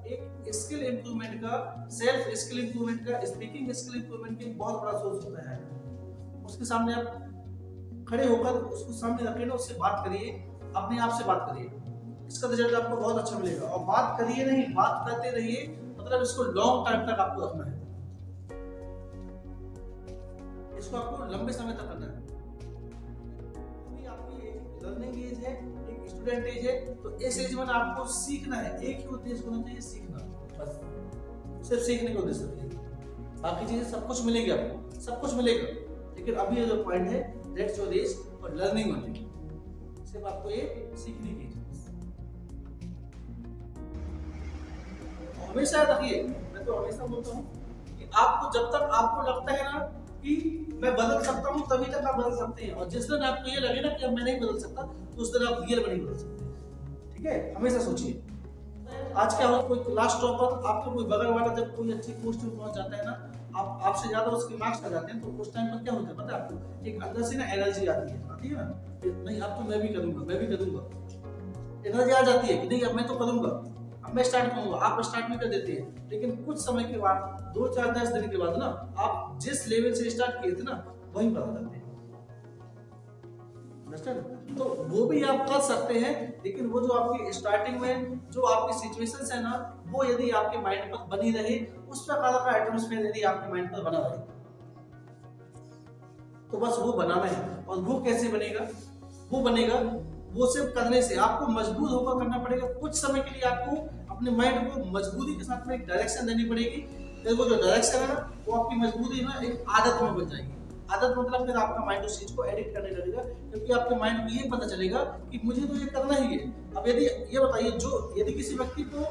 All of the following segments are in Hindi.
एक स्किल इंप्रूवमेंट का, सेल्फ स्किल इंप्रूवमेंट का, स्पीकिंग स्किल इंप्रूवमेंट का एक बहुत बड़ा सोर्स होता है। उसके सामने आप खड़े होकर उसको सामने रखिए ना, उससे बात करिए, अपने आप से बात करिए, इसका रिजल्ट आपको बहुत अच्छा मिलेगा। और बात करिए नहीं, बात करते रहिए, मतलब इसको लॉन्ग टाइम तक आपको रखना है, इसको आपको लंबे समय तक करना है। अभी आपकी एज लर्निंग एज है, एक स्टूडेंट एज है, तो इस एज में आपको सीखना है, एक ही उद्देश्य होना चाहिए, सीखना, बस सिर्फ सीखने का उद्देश्य रखिए। बाकी चीजें सब कुछ मिलेगी आपको, सब कुछ मिलेगा, लेकिन अभी जो पॉइंट है दैट्स योर एज और लर्निंग ओनली, सिर्फ आपको ये सीखने की चीज। हमेशा रखिए, मैं तो हमेशा बोलता हूँ कि आपको जब तक आपको लगता है ना कि मैं बदल सकता हूँ, तभी तक आप बदल सकते हैं। और जिस दिन आपको ये लगे ना कि अब मैं नहीं बदल सकता, तो उस दिन आप रियल में नहीं बदल सकते। ठीक है, हमेशा सोचिए। आज क्या हो, कोई क्लास टॉपर, आपके कोई बगल वाला जब कोई अच्छी पोस्ट में पहुंच जाता है ना, आप आपसे ज्यादा उसके मार्क्स आ जाते हैं, तो उस टाइम पर क्या होता है पता है आपको, एक अंदर से ना एनर्जी आती है ना, नहीं अब तो मैं भी करूंगा, मैं भी करूंगा, एनर्जी आ जाती है कि नहीं अब मैं तो करूंगा, अब मैं स्टार्ट करूंगा। आप स्टार्ट भी कर देते हैं, लेकिन कुछ समय के बाद 2 4 10 दिन के बाद ना, आप जिस लेवल से स्टार्ट किए थे ना, वहीं पर आ जाते हैं। तो वो भी आप कर सकते हैं, लेकिन वो जो आपकी स्टार्टिंग में जो आपकी सिचुएशंस है ना, वो यदि आपके माइंड पर बनी रहे, उस प्रकार का एटमॉस्फेयर यदि आपके माइंड पर बना रहे, तो बस वो बनाना है। और वो कैसे बनेगा, वो बनेगा वो सिर्फ करने से, आपको मजबूर होकर करना पड़ेगा। कुछ समय के लिए आपको अपने माइंड को मजबूरी के साथ में एक डायरेक्शन देनी पड़ेगी, फिर वो जो डायरेक्शन है ना, वो आपकी मजबूरी ना एक आदत में बन जाएगी। आदत मतलब फिर आपका माइंड उस चीज को एडिट करने लगेगा, क्योंकि आपके माइंड को ये पता चलेगा कि मुझे तो ये करना ही है। अब यदि ये बताइए, जो यदि किसी व्यक्ति को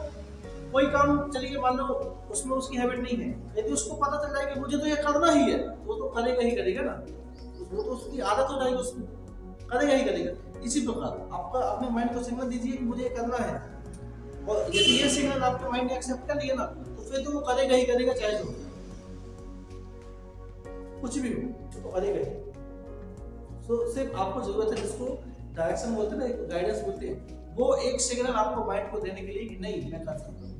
कोई काम, चलिए मान लो उसमें उसकी हैबिट नहीं है, यदि उसको पता चल जाए कि मुझे तो ये करना ही है, वो तो करेगा ही करेगा ना, वो तो उसकी आदत हो जाएगी, उसको करेगा ही करेगा। इसी प्रकार आपका अपने माइंड को सिग्नल दीजिए कि मुझे ये करना है, और यदि ये सिग्नल आपके माइंड ने एक्सेप्ट कर लिया ना, तो फिर तो वो करेगा ही करेगा, चाहे जो कुछ भी हो तो करेगा ही। सो सिर्फ आपको जरूरत है, जिसको डायरेक्शन बोलते हैं ना, एक गाइडेंस बोलते हैं, वो एक सिग्नल आपको माइंड को देने के लिए कि नहीं मैं कर सकता हूँ।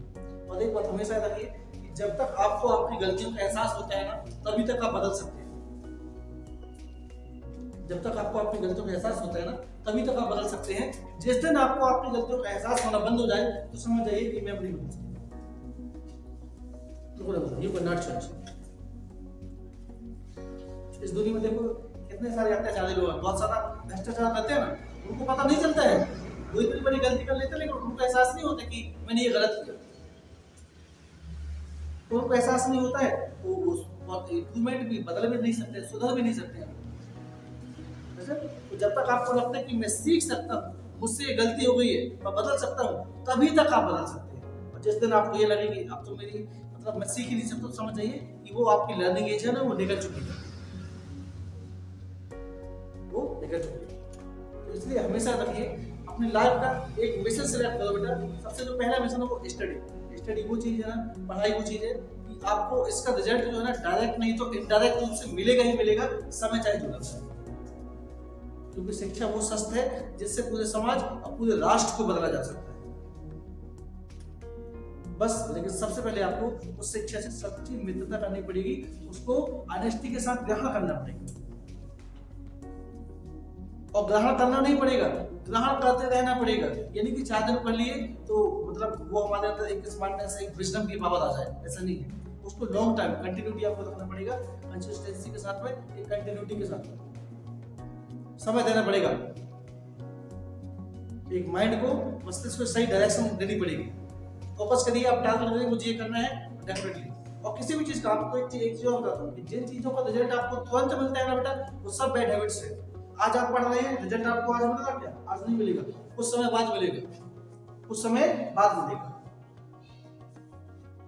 और एक बात हमेशा रखिए कि जब तक आपको आपकी गलतियों का एहसास होता है ना, तभी तक आप बदल सकते हैं। जब तक आपको अपनी गलतियों का एहसास होता है ना, तभी तक आप बदल सकते हैं। जिस दिन आपको आपकी गलतियों का एहसास होना बंद हो जाए, तो समझ जाइए कि मैं नहीं बदल सकता। You cannot change। इस दुनिया में देखो कितने सारे अत्याचारी लोग हैं, बहुत सारा भ्रष्टाचार करते हैं ना, उनको पता नहीं चलता है, वो इतनी बड़ी गलती कर लेते हैं, लेकिन उनको एहसास नहीं होता कि मैंने ये गलत किया। तो उनको एहसास नहीं होता है, वो इम्प्रूवमेंट भी बदल भी नहीं सकते, सुधर भी नहीं सकते हैं। तो जब तक आपको लगता है कि मैं सीख सकता हूँ, मुझसे ये गलती हो गई है, मैं बदल सकता हूँ, तभी तक आप बदल सकते हैं। और जिस दिन आपको ये लगे कि अब तो मेरी मतलब मैं सीख ही नहीं सकता, तो समझ जाइए कि वो आपकी लर्निंग एज है ना, वो निकल चुकी है, वो निकल चुकी है। तो इसलिए हमेशा रखिए अपनी लाइफ का एक मिशन सेलेक्ट करो बेटा। सबसे जो पहला मिशन है वो स्टडी वो चीज है ना, पढ़ाई वो चीज है कि आपको इसका रिजल्ट जो है ना, डायरेक्ट नहीं तो इनडायरेक्ट रूप से मिलेगा ही मिलेगा, समय चाहे जो लगता है। क्योंकि शिक्षा वो शस्त्र है जिससे पूरे समाज और पूरे राष्ट्र को बदला जा सकता है। बस, लेकिन सबसे पहले आपको उस शिक्षा से सच्ची मित्रता करनी पड़ेगी, उसको ऑनेस्टी के साथ ग्रहण करना पड़ेगा। और ग्रहण करना नहीं पड़ेगा, ग्रहण करते रहना पड़ेगा। यानी कि 4 दिन पढ़ लिए तो मतलब वो हमारे अंदर एक स्मार्टनेस, एक विजडम की पावर आ जाए, ऐसा नहीं है। उसको लॉन्ग टाइम कंटिन्यूटी आपको रखना पड़ेगा, कंसिस्टेंसी के साथ में, एक कंटिन्यूटी के साथ में समय देना पड़ेगा। एक माइंड को, मस्तिष्क को सही डायरेक्शन देनी पड़ेगी। फोकस करिए, आप टारगेट करिए, मुझे ये करना है डेफिनेटली। और किसी भी चीज का आपको एक चीज और बताता हूँ कि जिन चीजों का रिजल्ट आपको तुरंत मिलता है ना बेटा, वो सब बैड हैबिट्स है। आज आप पढ़ रहे हैं, रिजल्ट आपको आज मिलेगा क्या? आज नहीं मिलेगा, कुछ समय बाद मिलेगा, कुछ समय बाद मिलेगा।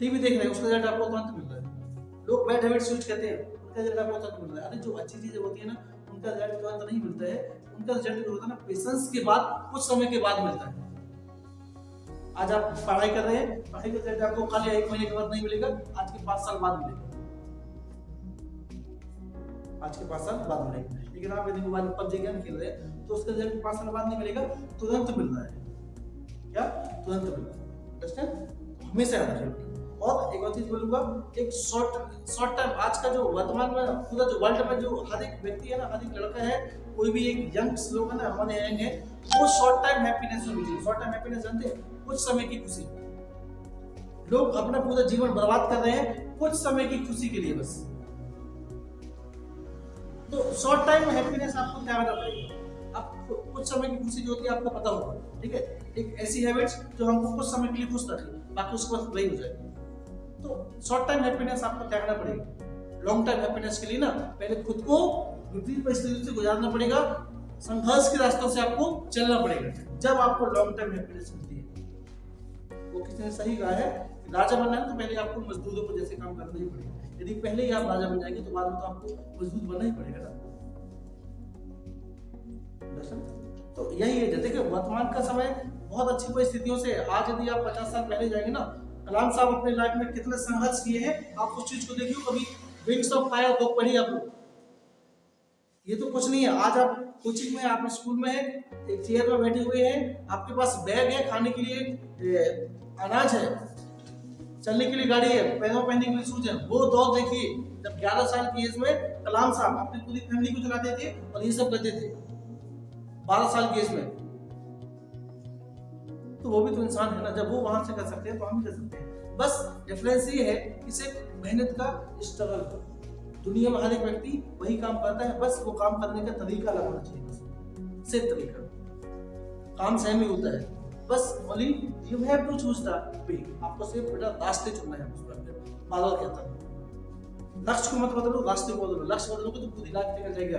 टीवी देख रहे हैं, उसका रिजल्ट आपको तुरंत मिल रहा है। लोग बैड हैबिट्स यूज करते हैं, उनका रिजल्ट आपको तुरंत मिल रहा है। अरे जो अच्छी चीजें होती है ना, उनका रिजल्ट तुरंत नहीं मिलता है, उनका रिजल्ट जो होता है ना, पेशेंस के बाद, कुछ समय के बाद मिलता है। आज आप पढ़ाई कर रहे हैं, पढ़ाई का रिजल्ट आपको कल या 1 महीने के बाद नहीं मिलेगा, आज के 5 साल बाद मिलेगा, आज के 5 साल बाद मिलेगा। लेकिन आप यदि मोबाइल पर PUBG गेम खेल रहे हैं, तो उसका रिजल्ट 5 साल बाद नहीं मिलेगा, तुरंत मिल रहा है। क्या? तुरंत मिल रहा है। अंडरस्टैंड? हमेशा याद रखिए। और एक और चीज बोलूंगा, एक शॉर्ट टाइम, आज का जो वर्तमान में पूरा जो वर्ल्ड में जो हर एक व्यक्ति है ना, हर एक लड़का है, कोई भी एक यंग लोग है ना, हमारे यंग है, वो शॉर्ट टाइम हैप्पीनेस होनी चाहिए। शॉर्ट टाइम हैप्पीनेस जानते हैं, कुछ समय की खुशी। लोग अपना पूरा जीवन बर्बाद कर रहे हैं कुछ समय की खुशी के लिए बस। तो शॉर्ट टाइम हैप्पीनेस आपको क्या करना पड़ेगा, आपको कुछ समय की खुशी जो होती है आपको पता होगा, ठीक है। एक ऐसी हैबिट्स जो हमको कुछ समय के लिए खुश रखे, बाकी उसके बाद वही हो जाए। तो शॉर्ट टाइम हैप्पीनेस आपको क्या करना पड़ेगा, लॉन्ग टाइम हैप्पीनेस के लिए ना पहले खुद को विपरीत परिस्थितियों से गुजारना पड़ेगा, संघर्ष के रास्तों से आपको चलना पड़ेगा, जब आपको लॉन्ग टाइम हैप्पीनेस मिलती है। वो किसी ने सही कहा है, राजा बनना है तो पहले आपको मजदूरों को जैसे काम करना ही पड़ेगा। यदि पहले ही आप राजा बन जाएंगे तो बाद में तो आपको मजदूर बनना ही पड़ेगा ना। तो यही है, जैसे कि वर्तमान का समय बहुत अच्छी परिस्थितियों से, आज यदि आप 50 साल पहले जाएंगे ना, कलाम साहब अपने लाइफ में कितने संघर्ष किए हैं, आप उस चीज को देखिए। कभी विंग्स ऑफ फायर बुक पढ़ी आप लोग, ये तो कुछ नहीं है। आज आप कोचिंग में, आप स्कूल में है, एक चेयर में बैठे हुए हैं, आपके पास बैग है, खाने के लिए अनाज है, चलने के लिए गाड़ी है, पैरों पहनने के लिए शूज है। वो दौर देखिए, जब 11 साल की एज में कलाम साहब अपनी पूरी फैमिली को चलाते थे और ये सब करते थे 12 साल की एज में। तो वो भी तो इंसान है ना, जब वो वहां से कर सकते हैं तो हम भी कर सकते हैं। बस डिफरेंस ये है कि सिर्फ मेहनत का स्ट्रगल का, दुनिया में हर एक व्यक्ति वही काम करता है, बस वो काम करने का तरीका अलग होना चाहिए, बस सिर्फ तरीका, काम सेम ही होता है। बस only you have to choose the way, आपको सिर्फ बेटा रास्ते चुनना है। उस पर बादल कहता है लक्ष्य को मत बदलो, रास्ते को बदलो। लक्ष्य बदलोगे तो खुद ही रास्ते निकल जाएगा।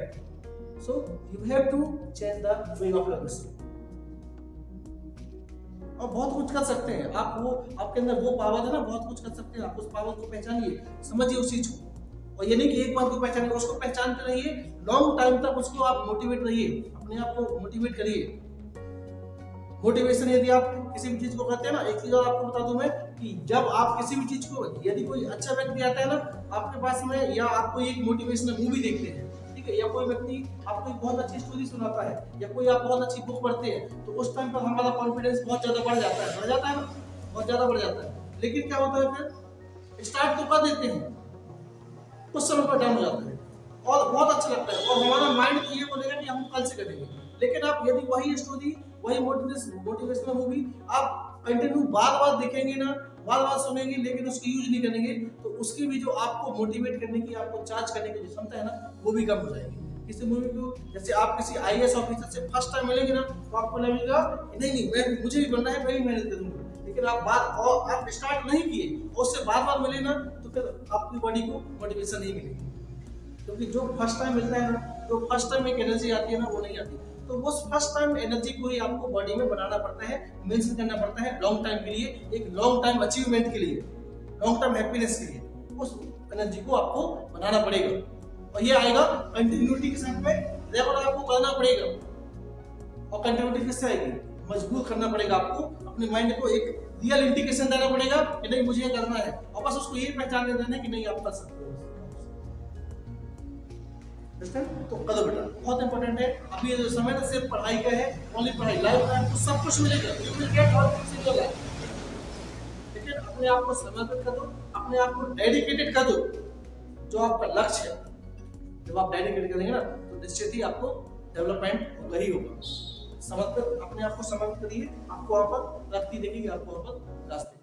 So you have to change the way of your mission. और बहुत कुछ कर सकते हैं आप, वो आपके अंदर वो पावर है ना, बहुत कुछ कर सकते हैं आप। उस पावर को पहचानिए, समझिए उस चीज को। और ये नहीं कि एक बार को पहचानिए, उसको पहचानते रहिए, लॉन्ग टाइम तक उसको आप मोटिवेट रहिए, अपने आप को मोटिवेट करिए। मोटिवेशन यदि आप किसी भी चीज को करते हैं ना, एक चीज और आपको बता दूं मैं कि जब आप किसी भी चीज को, यदि कोई अच्छा व्यक्ति आता है ना आपके पास में, या आपको एक मोटिवेशनल मूवी देखते हैं, ठीक है, या कोई व्यक्ति आपको एक बहुत अच्छी स्टोरी सुनाता है, या कोई आप बहुत अच्छी बुक पढ़ते हैं, तो उस टाइम पर हमारा कॉन्फिडेंस बहुत ज्यादा बढ़ जाता है ना, बहुत ज्यादा बढ़ जाता है। लेकिन क्या होता है, फिर स्टार्ट तो कर देते हैं, कुछ समय पर डाउन हो जाता है और बहुत अच्छा लगता है, और हमारा माइंड तो ये बोलेगा कि हम कल से करेंगे। लेकिन आप यदि वही स्टोरी, वही मोटिवेशनल मूवी आप कंटिन्यू बार बार देखेंगे ना, बार बार सुनेंगे, लेकिन उसकी यूज नहीं करेंगे, तो उसकी भी जो आपको मोटिवेट करने की, आपको चार्ज करने की जो क्षमता है ना, वो भी कम हो जाएगी। किसी मूवी को, जैसे आप किसी IAS ऑफिसर से फर्स्ट टाइम मिलेंगे ना, तो आपको लगेगा नहीं मुझे भी बनना है, मैं भी मेहनत करूंगा। लेकिन आप स्टार्ट नहीं किए और उससे बार बार मिले ना, तो फिर आपकी बॉडी को मोटिवेशन नहीं मिलेगी। क्योंकि जो फर्स्ट टाइम मिलता है ना, जो फर्स्ट टाइम एक एनर्जी आती है ना, वो नहीं आती। तो उस फर्स्ट टाइम एनर्जी को ही आपको बॉडी में बनाना पड़ता है, मेंटेन करना पड़ता है लॉन्ग टाइम के लिए, एक लॉन्ग टाइम अचीवमेंट के लिए, लॉन्ग टाइम हैप्पीनेस के लिए। उस एनर्जी को आपको बनाना पड़ेगा, और ये आएगा कंटिन्यूटी के साथ में, रेगुलर आपको करना पड़ेगा। और कंटिन्यूटी किससे आएगी, मजबूर करना पड़ेगा आपको, अपने माइंड को एक रियल इंडिकेशन देना पड़ेगा कि नहीं मुझे ये करना है, और बस उसको ये पहचान देना है कि नहीं आप कर सकते हो। तो कदम बेटा बहुत इंपॉर्टेंट है। अभी जो समय ना सिर्फ पढ़ाई का है, ओनली पढ़ाई, लाइफ में आपको सब कुछ मिलेगा, you will get all things in your life. लेकिन अपने आप को समर्पित कर दो, अपने आप को डेडिकेटेड कर दो, जो आपका लक्ष्य है। जब आप डेडिकेट करेंगे ना, तो निश्चित ही आपको डेवलपमेंट होगा ही होगा। समर्पित, अपने आप को समर्पित करिए, आपको वहां पर रखती देखेंगे, आपको वहां पर रास्ते